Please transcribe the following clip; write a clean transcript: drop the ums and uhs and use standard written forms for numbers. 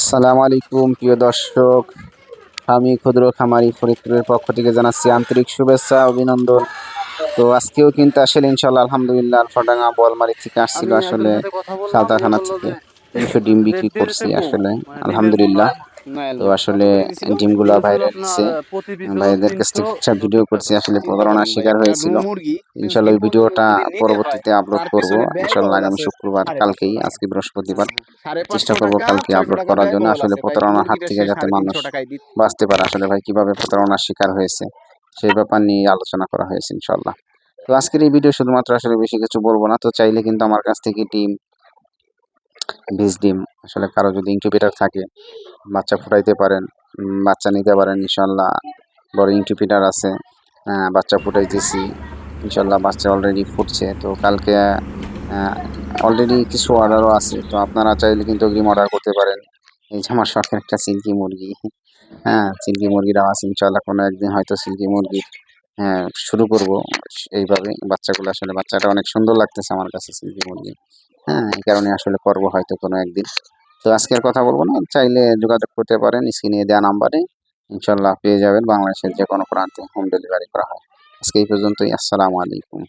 আসসালামু আলাইকুম প্রিয় দর্শক, আমি ক্ষুদ্র খামারি ফরিদপুরের পক্ষ থেকে জানাচ্ছি আন্তরিক শুভেচ্ছা অভিনন্দন। তো আজকেও কিন্তু আসলে ইনশাল্লাহ আলহামদুলিল্লাহ আলফাডাঙ্গা বোয়ালমারি থেকে আসছিল আসলে সালতাখানা থেকে কিছু ডিম বিক্রি করছি আসলে আলহামদুলিল্লাহ। তো আসলে ডিমগুলা বাইরে নিচ্ছে, ভাইদের কাছ থেকে একটা ভিডিও করছি, আসলে প্রতারণার শিকার হয়েছিল। ইনশাল্লাহ ওই ভিডিওটা পরবর্তীতে আপলোড করব ইনশাল্লাহ আগামী শুক্রবার, কালকেই, আজকে বৃহস্পতিবার চেষ্টা করব কালকে আপলোড করার জন্য। আসলে প্রতারণার হাত থেকে যাতে মানুষ বাঁচতে পারে, আসলে ভাই কিভাবে প্রতারণার শিকার হয়েছে সেই ব্যাপার নিয়ে আলোচনা করা হয়েছে ইনশাল্লাহ। তো আজকের এই ভিডিও শুধুমাত্র আসলে বেশি কিছু বলবো না। তো চাইলে কিন্তু আমার কাছ থেকে ডিম, বীজ ডিম, আসলে কারো যদি ইনকিউবেটর থাকে বাচ্চা ফুটাইতে পারেন, বাচ্চা নিতে পারেন ইনশাল্লাহ। বড় ইনকিউবেটর আছে, বাচ্চা ফুটাইতেছি ইনশাল্লাহ, বাচ্চা অলরেডি ফুটছে। তো কালকে অলরেডি কিছু অর্ডারও আছে, তো আপনারা চাইলে কিন্তু অগ্রিম অর্ডার করতে পারেন। এই যে আমার শখের একটা সিল্কি মুরগি, সিল্কি মুরগিরাও আছে ইনশাল্লাহ, কোনো একদিন হয়তো সিল্কি মুরগির শুরু করব এইভাবে। বাচ্চাগুলো আসলে বাচ্চাটা অনেক সুন্দর লাগতেছে আমার কাছে সিল্কি মুরগি, এই কারণে আসলে করবো হয়তো কোনো একদিন। তো আজকে আর কথা বলবো না, চাইলে যোগাযোগ করতে পারেন স্ক্রিনে দেওয়া নাম্বারে, ইনশাল্লাহ পেয়ে যাবেন। বাংলাদেশের যে কোনো প্রান্তে হোম ডেলিভারি করা হয়। আজকে এই পর্যন্তই, আসসালামু আলাইকুম।